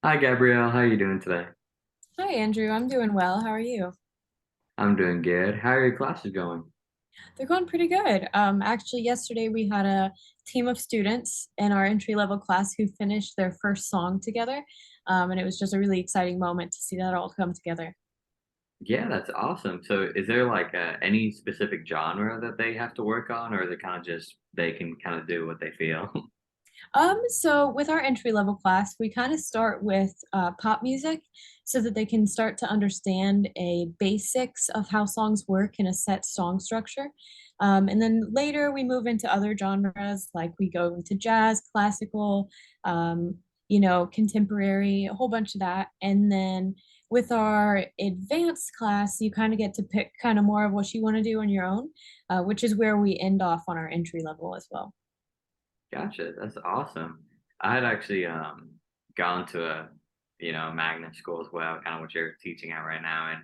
Hi, Gabrielle. How are you doing today? Hi, Andrew. I'm doing well. How are you? I'm doing good. How are your classes going? They're going pretty good. Actually, yesterday we had a team of students in our entry level class who finished their first song together. And it was just a really exciting moment to see that all come together. Yeah, that's awesome. So, is there like any specific genre that they have to work on, or is it kind of just they can kind of do what they feel? So with our entry level class, we kind of start with pop music so that they can start to understand a basics of how songs work in a set song structure. And then later we move into other genres, like we go into jazz, classical, um, contemporary, a whole bunch of that. And then with our advanced class, you kind of get to pick kind of more of what you want to do on your own, which is where we end off on our entry level as well. Gotcha. That's awesome. I had actually gone to a magnet school as well, kind of what you're teaching at right now, and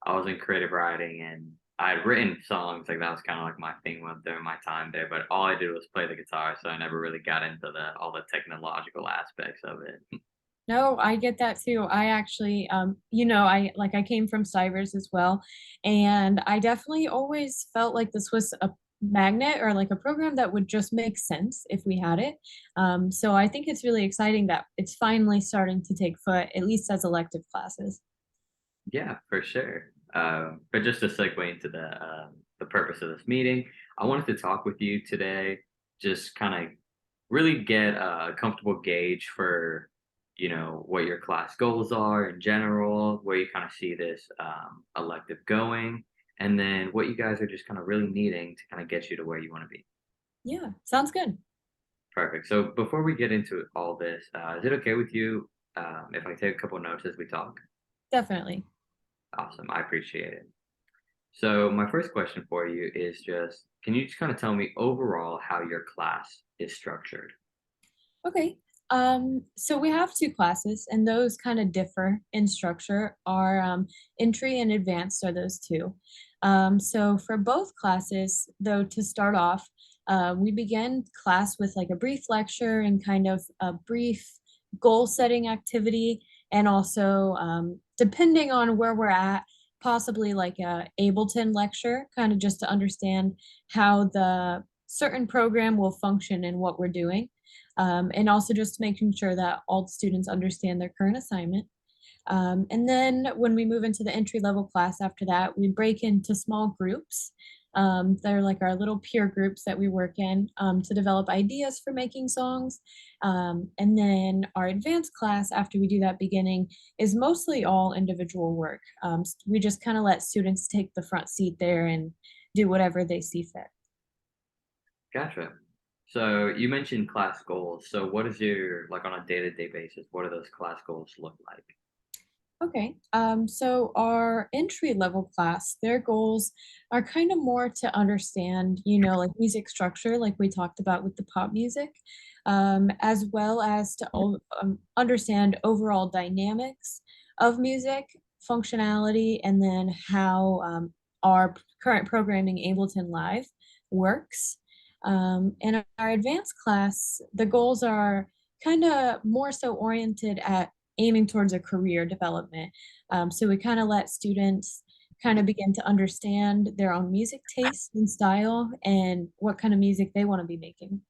I was in creative writing, and I had written songs like that was kind of like my thing during my time there. But all I did was play the guitar, so I never really got into the all the technological aspects of it. No, I get that too. I actually, I came from Stivers as well, and I definitely always felt like this was a magnet or like a program that would just make sense if we had it. So I think it's really exciting that it's finally starting to take foot, at least as elective classes. Yeah, for sure. But just to segue into the purpose of this meeting, I wanted to talk with you today, just kind of really get a comfortable gauge for what your class goals are in general, where you kind of see this elective going, and then what you guys are just kind of really needing to kind of get you to where you want to be. Yeah, sounds good. Perfect. So before we get into all this, is it okay with you if I take a couple notes as we talk? Definitely. Awesome. I appreciate it. So my first question for you is just, can you just kind of tell me overall how your class is structured? Okay. So we have two classes, and those kind of differ in structure. Our entry and advanced are those two. So for both classes, though, to start off, we begin class with like a brief lecture and kind of a brief goal setting activity, and also depending on where we're at, possibly like a Ableton lecture, kind of just to understand how the certain program will function and what we're doing, and also just making sure that all the students understand their current assignment. And then when we move into the entry level class after that, we break into small groups. They're like our little peer groups that we work in to develop ideas for making songs. And then our advanced class, after we do that beginning, is mostly all individual work. We just kind of let students take the front seat there and do whatever they see fit. Gotcha. So you mentioned class goals. So what is your, like on a day-to-day basis, what do those class goals look like? Okay. So our entry level class, their goals are kind of more to understand, like music structure, like we talked about with the pop music, as well as to understand overall dynamics of music, functionality, and then how our current programming Ableton Live works. In our advanced class, the goals are kind of more so oriented at aiming towards a career development. So we kind of let students kind of begin to understand their own music taste and style and what kind of music they want to be making.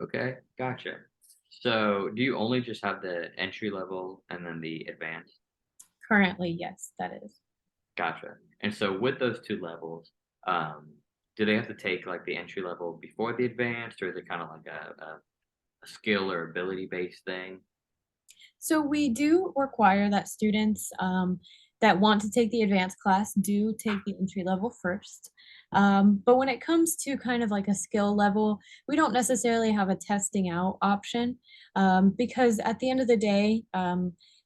Okay, gotcha. So do you only just have the entry level and then the advanced? Currently, yes, that is. Gotcha. And so with those two levels, um, do they have to take like the entry level before the advanced, or is it kind of like a skill or ability based thing? So we do require that students that want to take the advanced class do take the entry level first. But when it comes to kind of like a skill level, we don't necessarily have a testing out option because at the end of the day,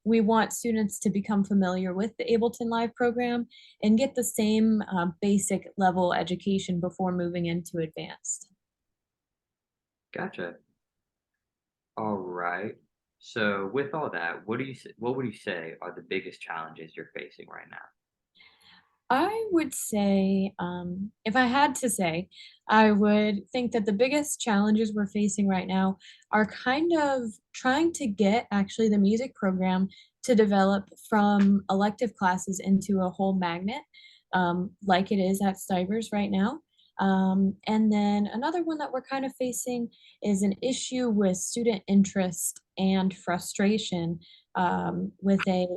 we want students to become familiar with the Ableton Live program and get the same basic level education before moving into advanced. Gotcha. All right. So with all that, what would you say are the biggest challenges you're facing right now? I would say, if I had to say, I would think that the biggest challenges we're facing right now are kind of trying to get actually the music program to develop from elective classes into a whole magnet, like it is at Stivers right now. And then another one that we're kind of facing is an issue with student interest and frustration, with a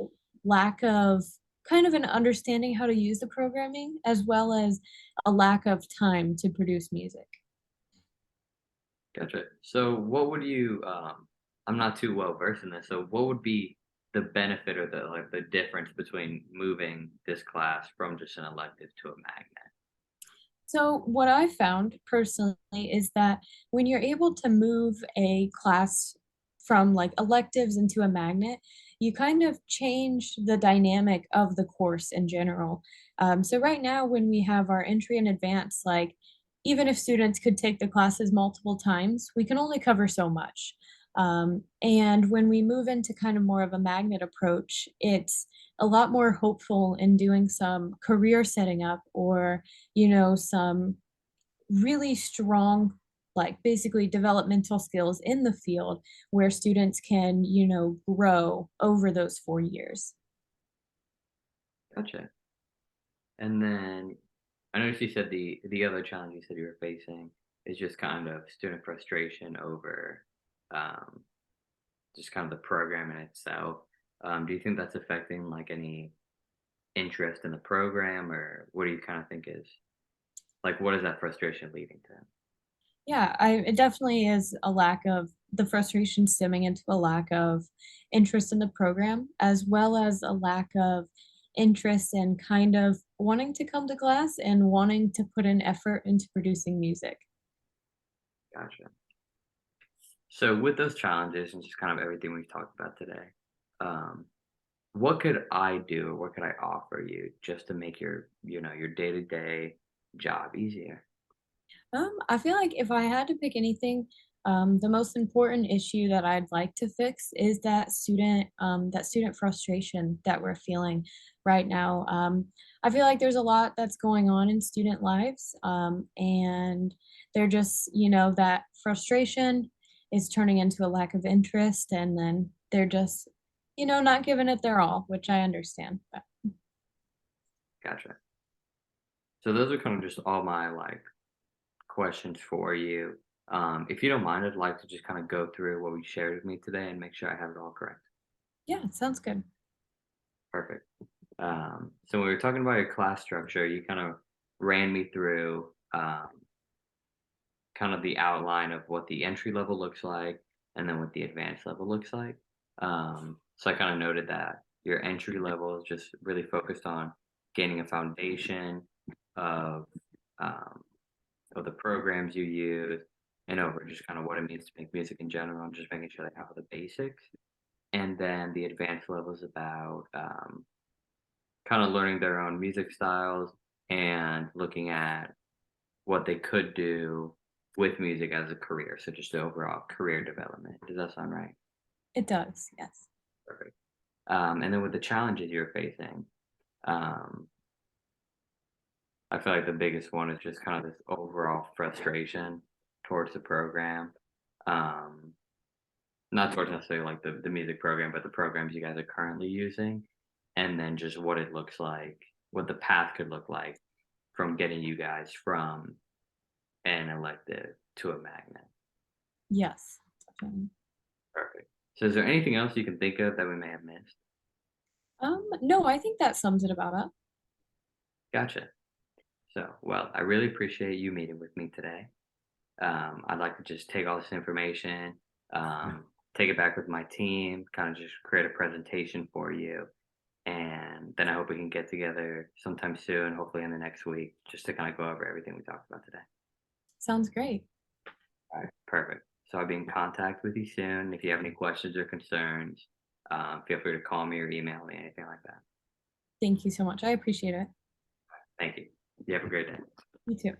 lack of kind of an understanding how to use the programming, as well as a lack of time to produce music. Gotcha. So what would you I'm not too well versed in this, so what would be the benefit or the difference between moving this class from just an elective to a magnet? So, what I found personally is that when you're able to move a class from like electives into a magnet, you kind of change the dynamic of the course in general. So, right now, when we have our entry and advance, like even if students could take the classes multiple times, we can only cover so much. And when we move into kind of more of a magnet approach, it's a lot more hopeful in doing some career setting up or some really strong, like basically developmental skills in the field where students can, grow over those 4 years. Gotcha. And then I noticed you said the other challenge you said you were facing is just kind of student frustration over um, just kind of the program in itself. Do you think that's affecting like any interest in the program, or what do you kind of think is like what is that frustration leading to? Yeah, it definitely is a lack of the frustration stemming into a lack of interest in the program, as well as a lack of interest in kind of wanting to come to class and wanting to put an effort into producing music. Gotcha. So with those challenges and just kind of everything we've talked about today, um, what could I do or what could I offer you just to make your day-to-day job easier? I feel like if I had to pick anything, the most important issue that I'd like to fix is that student frustration that we're feeling right now. I feel like there's a lot that's going on in student lives, and they're just, that frustration is turning into a lack of interest, and then they're just, not giving it their all, which I understand. But Gotcha. So those are kind of just all my like questions for you. If you don't mind, I'd like to just kind of go through what we shared with me today and make sure I have it all correct. yeah, it sounds good. Perfect. So when we were talking about your class structure, you kind of ran me through kind of the outline of what the entry level looks like and then what the advanced level looks like. So I kind of noted that your entry level is just really focused on gaining a foundation of um, of the programs you use and over just kind of what it means to make music in general and just making sure they have the basics. And then the advanced level is about kind of learning their own music styles and looking at what they could do with music as a career. So just the overall career development. Does that sound right? It does, yes. Perfect. And then with the challenges you're facing, um, I feel like the biggest one is just kind of this overall frustration towards the program. Um, Not towards necessarily like the music program, but the programs you guys are currently using, and then just what it looks like, what the path could look like from getting you guys from an elective to a magnet. Yes, definitely. Perfect. So is there anything else you can think of that we may have missed? No, I think that sums it about up. Gotcha. So, well, I really appreciate you meeting with me today. I'd like to just take all this information, take it back with my team, kind of just create a presentation for you. And then I hope we can get together sometime soon, hopefully in the next week, just to kind of go over everything we talked about today. Sounds great. All right, perfect. So I'll be in contact with you soon. If you have any questions or concerns, feel free to call me or email me, anything like that. Thank you so much. I appreciate it. Thank you. You have a great day. You too.